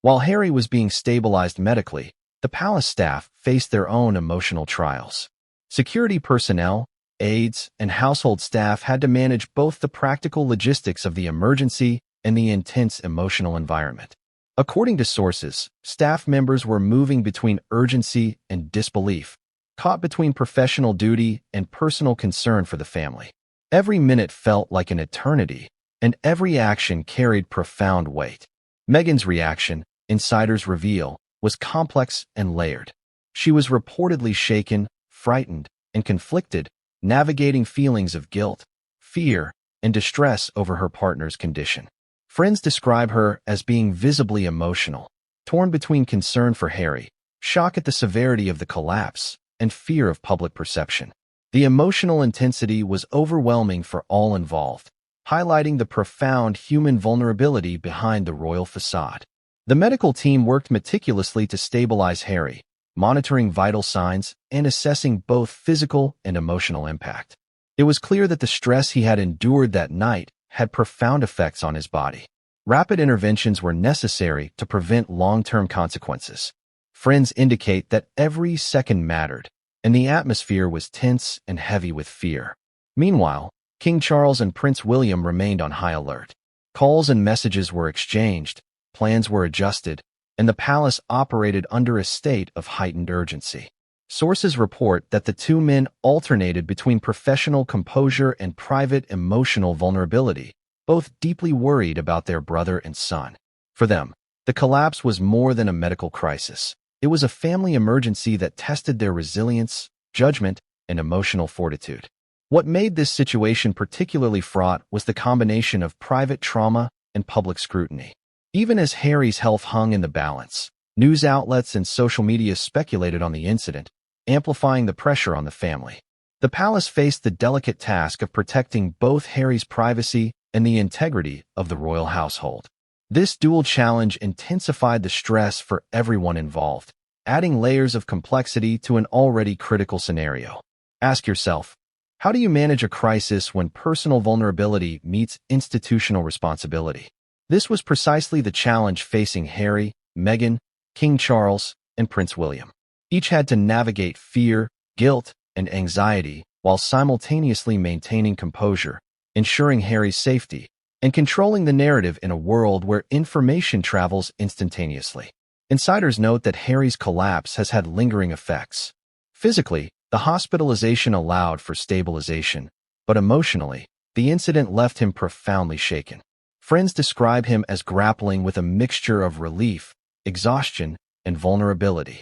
While Harry was being stabilized medically, the palace staff faced their own emotional trials. Security personnel, aides, and household staff had to manage both the practical logistics of the emergency and the intense emotional environment. According to sources, staff members were moving between urgency and disbelief, caught between professional duty and personal concern for the family. Every minute felt like an eternity, and every action carried profound weight. Meghan's reaction, insiders reveal, was complex and layered. She was reportedly shaken, frightened, and conflicted, navigating feelings of guilt, fear, and distress over her partner's condition. Friends describe her as being visibly emotional, torn between concern for Harry, shock at the severity of the collapse, and fear of public perception. The emotional intensity was overwhelming for all involved, highlighting the profound human vulnerability behind the royal facade. The medical team worked meticulously to stabilize Harry, monitoring vital signs and assessing both physical and emotional impact. It was clear that the stress he had endured that night had profound effects on his body. Rapid interventions were necessary to prevent long-term consequences. Friends indicate that every second mattered, and the atmosphere was tense and heavy with fear. Meanwhile, King Charles and Prince William remained on high alert. Calls and messages were exchanged, plans were adjusted, and the palace operated under a state of heightened urgency. Sources report that the two men alternated between professional composure and private emotional vulnerability, both deeply worried about their brother and son. For them, the collapse was more than a medical crisis. It was a family emergency that tested their resilience, judgment, and emotional fortitude. What made this situation particularly fraught was the combination of private trauma and public scrutiny. Even as Harry's health hung in the balance, news outlets and social media speculated on the incident, amplifying the pressure on the family. The palace faced the delicate task of protecting both Harry's privacy and the integrity of the royal household. This dual challenge intensified the stress for everyone involved, adding layers of complexity to an already critical scenario. Ask yourself, how do you manage a crisis when personal vulnerability meets institutional responsibility? This was precisely the challenge facing Harry, Meghan, King Charles, and Prince William. Each had to navigate fear, guilt, and anxiety while simultaneously maintaining composure, ensuring Harry's safety, and controlling the narrative in a world where information travels instantaneously. Insiders note that Harry's collapse has had lingering effects. Physically, the hospitalization allowed for stabilization, but emotionally, the incident left him profoundly shaken. Friends describe him as grappling with a mixture of relief, exhaustion, and vulnerability.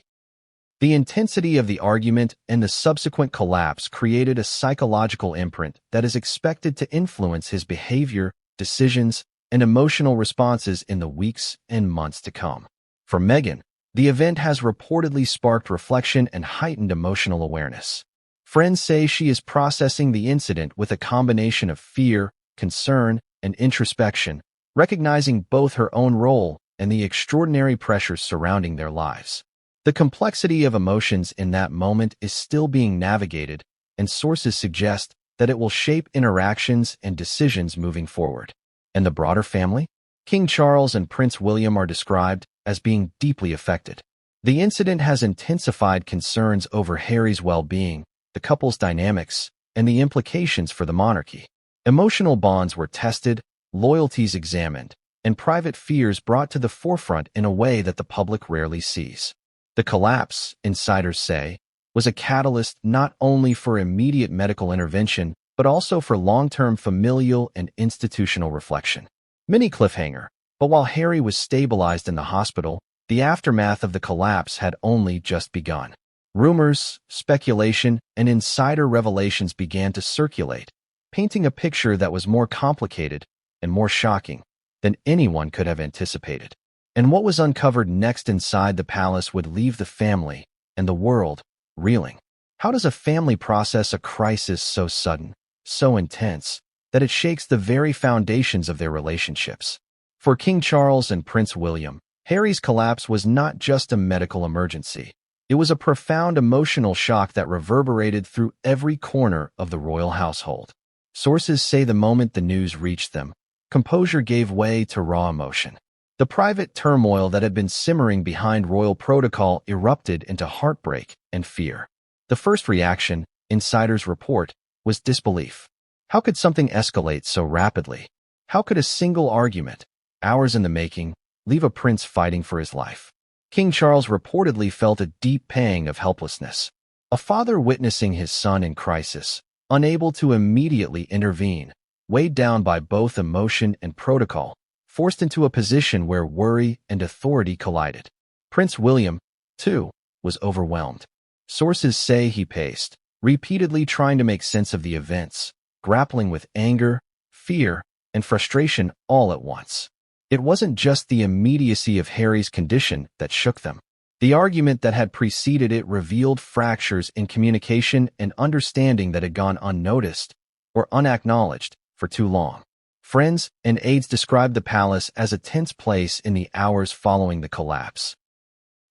The intensity of the argument and the subsequent collapse created a psychological imprint that is expected to influence his behavior, decisions, and emotional responses in the weeks and months to come. For Meghan, the event has reportedly sparked reflection and heightened emotional awareness. Friends say she is processing the incident with a combination of fear, concern, and introspection, recognizing both her own role and the extraordinary pressures surrounding their lives. The complexity of emotions in that moment is still being navigated, and sources suggest that it will shape interactions and decisions moving forward. And the broader family? King Charles and Prince William are described as being deeply affected. The incident has intensified concerns over Harry's well-being, the couple's dynamics, and the implications for the monarchy. Emotional bonds were tested, loyalties examined, and private fears brought to the forefront in a way that the public rarely sees. The collapse, insiders say, was a catalyst not only for immediate medical intervention, but also for long-term familial and institutional reflection. Mini cliffhanger, but while Harry was stabilized in the hospital, the aftermath of the collapse had only just begun. Rumors, speculation, and insider revelations began to circulate, painting a picture that was more complicated and more shocking than anyone could have anticipated. And what was uncovered next inside the palace would leave the family and the world reeling. How does a family process a crisis so sudden, so intense, that it shakes the very foundations of their relationships? For King Charles and Prince William, Harry's collapse was not just a medical emergency. It was a profound emotional shock that reverberated through every corner of the royal household. Sources say the moment the news reached them, composure gave way to raw emotion. The private turmoil that had been simmering behind royal protocol erupted into heartbreak and fear. The first reaction, insiders report, was disbelief. How could something escalate so rapidly? How could a single argument, hours in the making, leave a prince fighting for his life? King Charles reportedly felt a deep pang of helplessness. A father witnessing his son in crisis, unable to immediately intervene, weighed down by both emotion and protocol, forced into a position where worry and authority collided. Prince William, too, was overwhelmed. Sources say he paced, repeatedly trying to make sense of the events, grappling with anger, fear, and frustration all at once. It wasn't just the immediacy of Harry's condition that shook them. The argument that had preceded it revealed fractures in communication and understanding that had gone unnoticed or unacknowledged for too long. Friends and aides described the palace as a tense place in the hours following the collapse.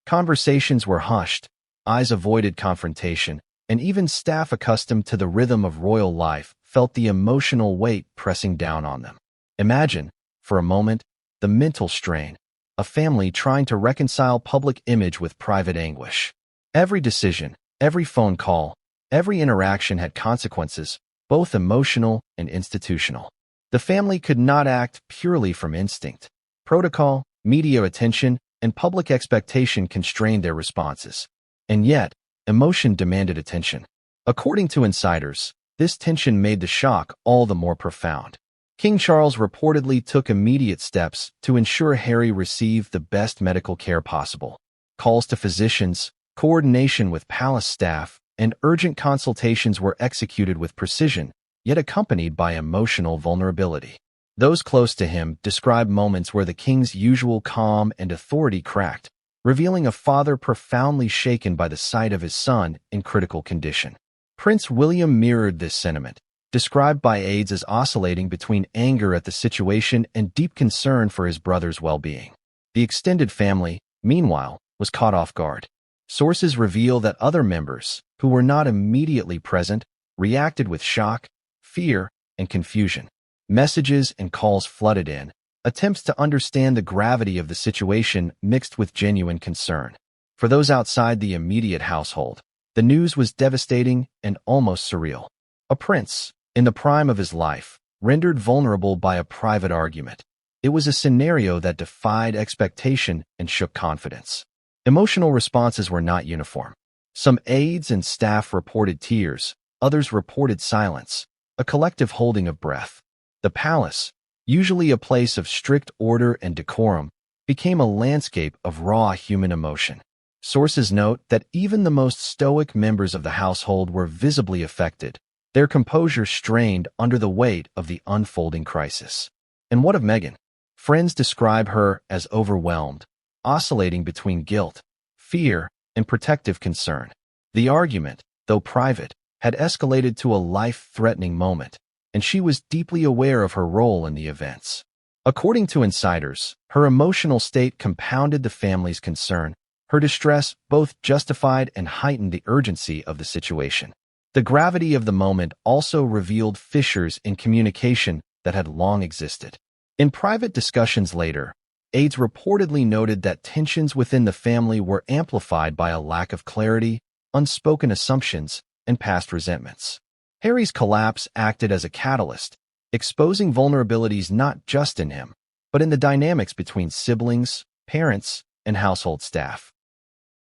Conversations were hushed, eyes avoided confrontation, and even staff accustomed to the rhythm of royal life felt the emotional weight pressing down on them. Imagine, for a moment, the mental strain, a family trying to reconcile public image with private anguish. Every decision, every phone call, every interaction had consequences, both emotional and institutional. The family could not act purely from instinct. Protocol, media attention, and public expectation constrained their responses. And yet, emotion demanded attention. According to insiders, this tension made the shock all the more profound. King Charles reportedly took immediate steps to ensure Harry received the best medical care possible. Calls to physicians, coordination with palace staff, and urgent consultations were executed with precision, yet accompanied by emotional vulnerability. Those close to him described moments where the king's usual calm and authority cracked, revealing a father profoundly shaken by the sight of his son in critical condition. Prince William mirrored this sentiment, described by aides as oscillating between anger at the situation and deep concern for his brother's well-being. The extended family, meanwhile, was caught off guard. Sources reveal that other members, who were not immediately present, reacted with shock, fear, and confusion. Messages and calls flooded in, attempts to understand the gravity of the situation mixed with genuine concern. For those outside the immediate household, the news was devastating and almost surreal. A prince, in the prime of his life, rendered vulnerable by a private argument. It was a scenario that defied expectation and shook confidence. Emotional responses were not uniform. Some aides and staff reported tears, others reported silence, a collective holding of breath. The palace, usually a place of strict order and decorum, became a landscape of raw human emotion. Sources note that even the most stoic members of the household were visibly affected, their composure strained under the weight of the unfolding crisis. And what of Meghan? Friends describe her as overwhelmed, oscillating between guilt, fear, and protective concern. The argument, though private, had escalated to a life-threatening moment, and she was deeply aware of her role in the events. According to insiders, her emotional state compounded the family's concern. Her distress both justified and heightened the urgency of the situation. The gravity of the moment also revealed fissures in communication that had long existed. In private discussions later, aides reportedly noted that tensions within the family were amplified by a lack of clarity, unspoken assumptions, and past resentments. Harry's collapse acted as a catalyst, exposing vulnerabilities not just in him, but in the dynamics between siblings, parents, and household staff.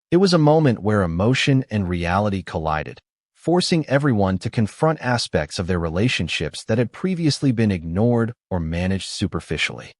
It was a moment where emotion and reality collided, forcing everyone to confront aspects of their relationships that had previously been ignored or managed superficially.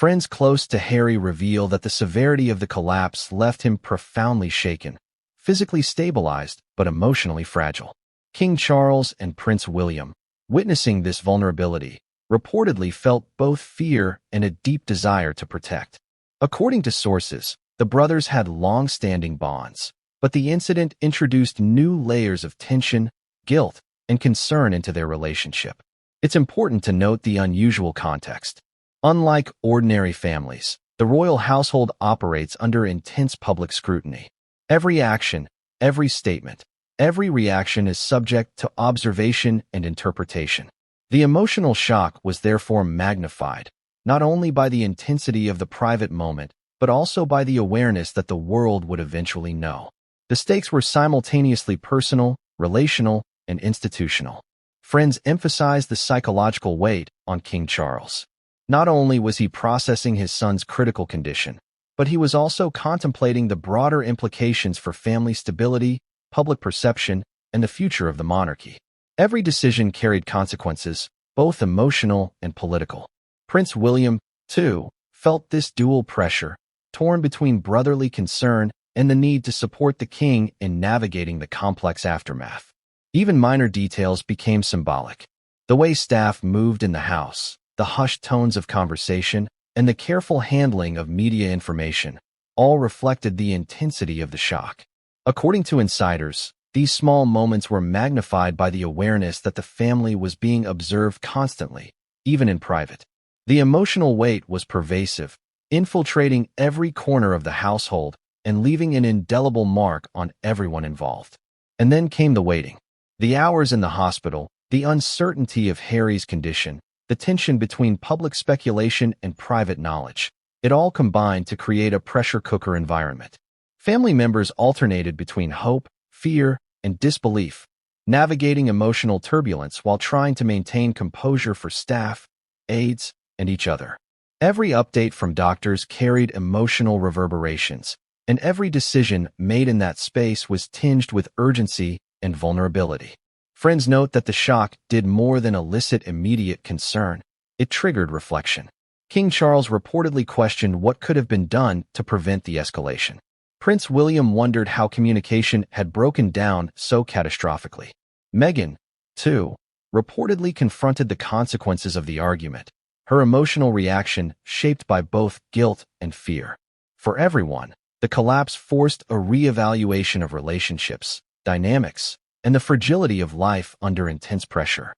Friends close to Harry reveal that the severity of the collapse left him profoundly shaken, physically stabilized but emotionally fragile. King Charles and Prince William, witnessing this vulnerability, reportedly felt both fear and a deep desire to protect. According to sources, the brothers had long-standing bonds, but the incident introduced new layers of tension, guilt, and concern into their relationship. It's important to note the unusual context. Unlike ordinary families, the royal household operates under intense public scrutiny. Every action, every statement, every reaction is subject to observation and interpretation. The emotional shock was therefore magnified, not only by the intensity of the private moment, but also by the awareness that the world would eventually know. The stakes were simultaneously personal, relational, and institutional. Friends emphasized the psychological weight on King Charles. Not only was he processing his son's critical condition, but he was also contemplating the broader implications for family stability, public perception, and the future of the monarchy. Every decision carried consequences, both emotional and political. Prince William, too, felt this dual pressure, torn between brotherly concern and the need to support the king in navigating the complex aftermath. Even minor details became symbolic. The way staff moved in the house, the hushed tones of conversation, and the careful handling of media information all reflected the intensity of the shock. According to insiders, these small moments were magnified by the awareness that the family was being observed constantly, even in private. The emotional weight was pervasive, infiltrating every corner of the household and leaving an indelible mark on everyone involved. And then came the waiting. The hours in the hospital, the uncertainty of Harry's condition, the tension between public speculation and private knowledge. It all combined to create a pressure cooker environment. Family members alternated between hope, fear, and disbelief, navigating emotional turbulence while trying to maintain composure for staff, aides, and each other. Every update from doctors carried emotional reverberations, and every decision made in that space was tinged with urgency and vulnerability. Friends note that the shock did more than elicit immediate concern. It triggered reflection. King Charles reportedly questioned what could have been done to prevent the escalation. Prince William wondered how communication had broken down so catastrophically. Meghan, too, reportedly confronted the consequences of the argument, her emotional reaction shaped by both guilt and fear. For everyone, the collapse forced a re-evaluation of relationships, dynamics, and the fragility of life under intense pressure.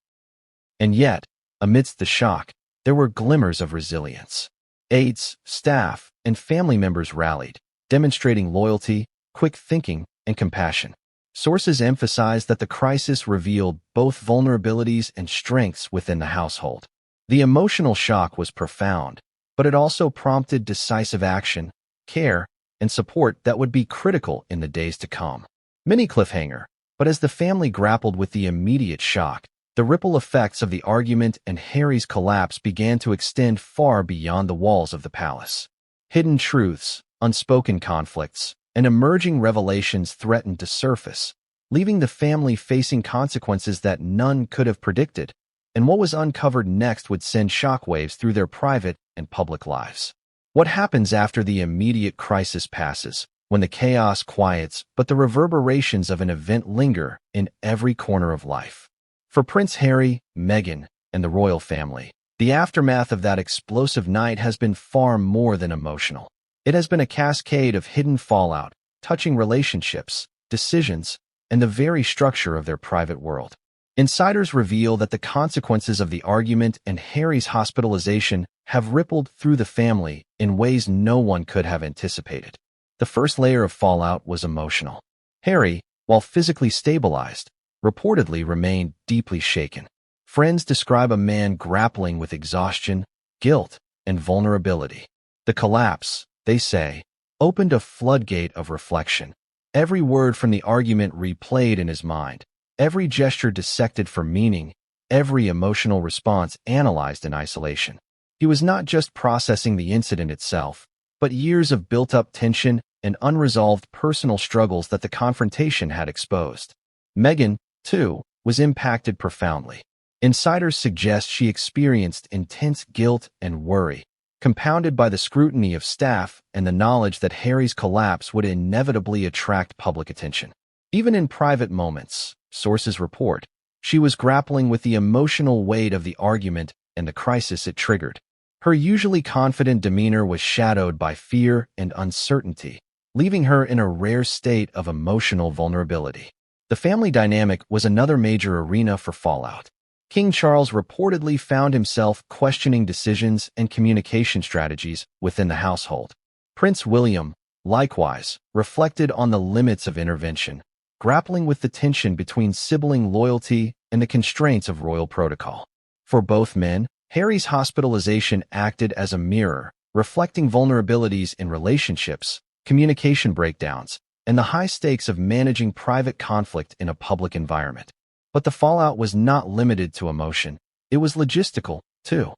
And yet, amidst the shock, there were glimmers of resilience. Aides, staff, and family members rallied, demonstrating loyalty, quick thinking, and compassion. Sources emphasized that the crisis revealed both vulnerabilities and strengths within the household. The emotional shock was profound, but it also prompted decisive action, care, and support that would be critical in the days to come. Mini cliffhanger. But as the family grappled with the immediate shock, the ripple effects of the argument and Harry's collapse began to extend far beyond the walls of the palace. Hidden truths, unspoken conflicts, and emerging revelations threatened to surface, leaving the family facing consequences that none could have predicted, and what was uncovered next would send shockwaves through their private and public lives. What happens after the immediate crisis passes, when the chaos quiets but the reverberations of an event linger in every corner of life? For Prince Harry, Meghan, and the royal family, the aftermath of that explosive night has been far more than emotional. It has been a cascade of hidden fallout, touching relationships, decisions, and the very structure of their private world. Insiders reveal that the consequences of the argument and Harry's hospitalization have rippled through the family in ways no one could have anticipated. The first layer of fallout was emotional. Harry, while physically stabilized, reportedly remained deeply shaken. Friends describe a man grappling with exhaustion, guilt, and vulnerability. The collapse, they say, opened a floodgate of reflection. Every word from the argument replayed in his mind, every gesture dissected for meaning, every emotional response analyzed in isolation. He was not just processing the incident itself, but years of built-up tension and unresolved personal struggles that the confrontation had exposed. Meghan, too, was impacted profoundly. Insiders suggest she experienced intense guilt and worry, compounded by the scrutiny of staff and the knowledge that Harry's collapse would inevitably attract public attention. Even in private moments, sources report, she was grappling with the emotional weight of the argument and the crisis it triggered. Her usually confident demeanor was shadowed by fear and uncertainty, leaving her in a rare state of emotional vulnerability. The family dynamic was another major arena for fallout. King Charles reportedly found himself questioning decisions and communication strategies within the household. Prince William, likewise, reflected on the limits of intervention, grappling with the tension between sibling loyalty and the constraints of royal protocol. For both men, Harry's hospitalization acted as a mirror, reflecting vulnerabilities in relationships, communication breakdowns, and the high stakes of managing private conflict in a public environment. But the fallout was not limited to emotion. It was logistical, too.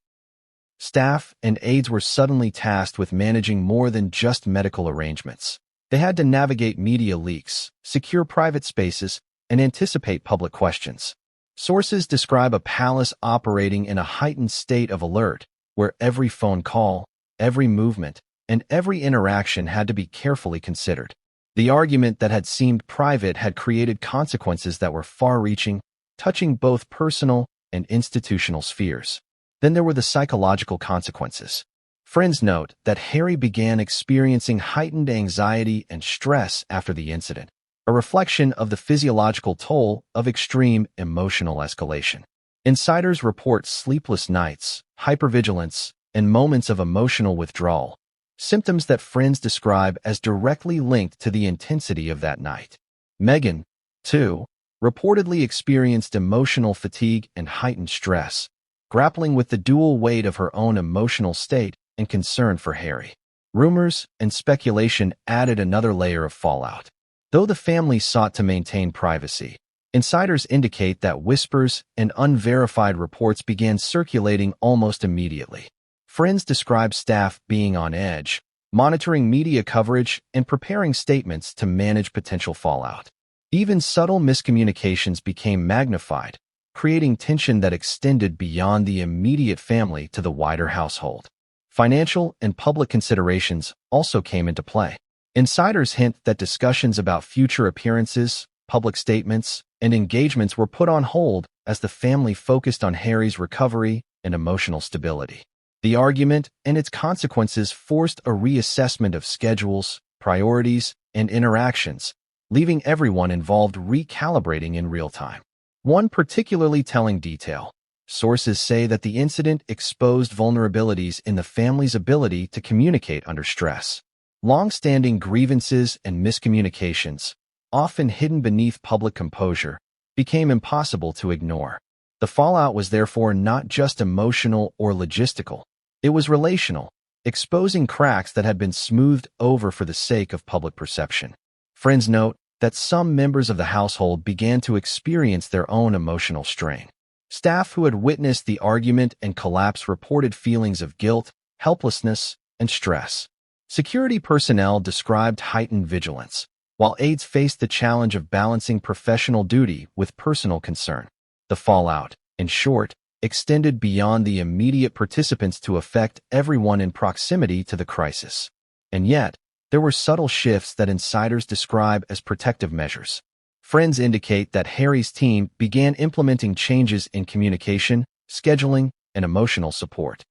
Staff and aides were suddenly tasked with managing more than just medical arrangements. They had to navigate media leaks, secure private spaces, and anticipate public questions. Sources describe a palace operating in a heightened state of alert, where every phone call, every movement, and every interaction had to be carefully considered. The argument that had seemed private had created consequences that were far-reaching, touching both personal and institutional spheres. Then there were the psychological consequences. Friends note that Harry began experiencing heightened anxiety and stress after the incident, a reflection of the physiological toll of extreme emotional escalation. Insiders report sleepless nights, hypervigilance, and moments of emotional withdrawal, symptoms that friends describe as directly linked to the intensity of that night. Meghan, too, reportedly experienced emotional fatigue and heightened stress, grappling with the dual weight of her own emotional state and concern for Harry. Rumors and speculation added another layer of fallout. Though the family sought to maintain privacy, insiders indicate that whispers and unverified reports began circulating almost immediately. Friends describe staff being on edge, monitoring media coverage and preparing statements to manage potential fallout. Even subtle miscommunications became magnified, creating tension that extended beyond the immediate family to the wider household. Financial and public considerations also came into play. Insiders hint that discussions about future appearances, public statements, and engagements were put on hold as the family focused on Harry's recovery and emotional stability. The argument and its consequences forced a reassessment of schedules, priorities, and interactions, leaving everyone involved recalibrating in real time. One particularly telling detail. Sources say that the incident exposed vulnerabilities in the family's ability to communicate under stress. Long-standing grievances and miscommunications, often hidden beneath public composure, became impossible to ignore. The fallout was therefore not just emotional or logistical. It was relational, exposing cracks that had been smoothed over for the sake of public perception. Friends note that some members of the household began to experience their own emotional strain. Staff who had witnessed the argument and collapse reported feelings of guilt, helplessness, and stress. Security personnel described heightened vigilance, while aides faced the challenge of balancing professional duty with personal concern. The fallout, in short, extended beyond the immediate participants to affect everyone in proximity to the crisis. And yet, there were subtle shifts that insiders describe as protective measures. Friends indicate that Harry's team began implementing changes in communication, scheduling, and emotional support.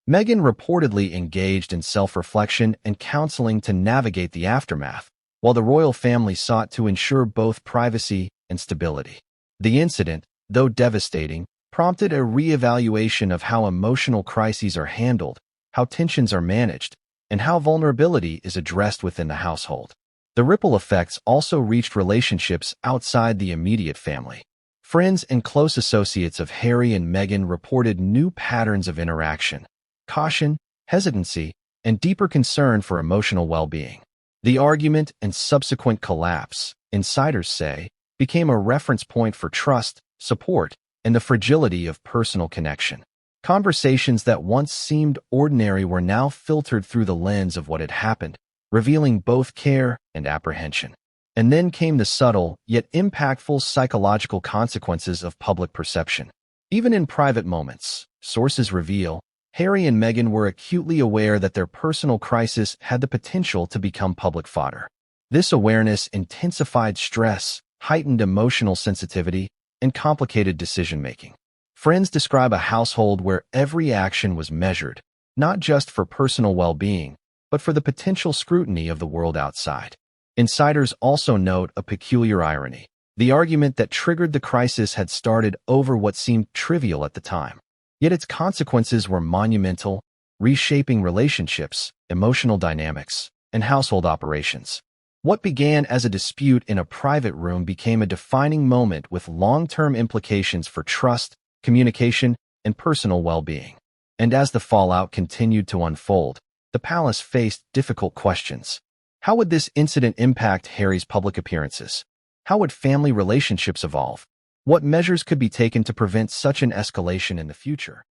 Meghan reportedly engaged in self-reflection and counseling to navigate the aftermath, while the royal family sought to ensure both privacy and stability. The incident, though devastating, prompted a re-evaluation of how emotional crises are handled, how tensions are managed, and how vulnerability is addressed within the household. The ripple effects also reached relationships outside the immediate family. Friends and close associates of Harry and Meghan reported new patterns of interaction, caution, hesitancy, and deeper concern for emotional well-being. The argument and subsequent collapse, insiders say, became a reference point for trust, support, and the fragility of personal connection. Conversations that once seemed ordinary were now filtered through the lens of what had happened, revealing both care and apprehension. And then came the subtle, yet impactful psychological consequences of public perception. Even in private moments, sources reveal, Harry and Meghan were acutely aware that their personal crisis had the potential to become public fodder. This awareness intensified stress, heightened emotional sensitivity, and complicated decision-making. Friends describe a household where every action was measured, not just for personal well-being, but for the potential scrutiny of the world outside. Insiders also note a peculiar irony. The argument that triggered the crisis had started over what seemed trivial at the time. Yet its consequences were monumental, reshaping relationships, emotional dynamics, and household operations. What began as a dispute in a private room became a defining moment with long-term implications for trust, communication, and personal well-being. And as the fallout continued to unfold, the palace faced difficult questions. How would this incident impact Harry's public appearances? How would family relationships evolve? What measures could be taken to prevent such an escalation in the future?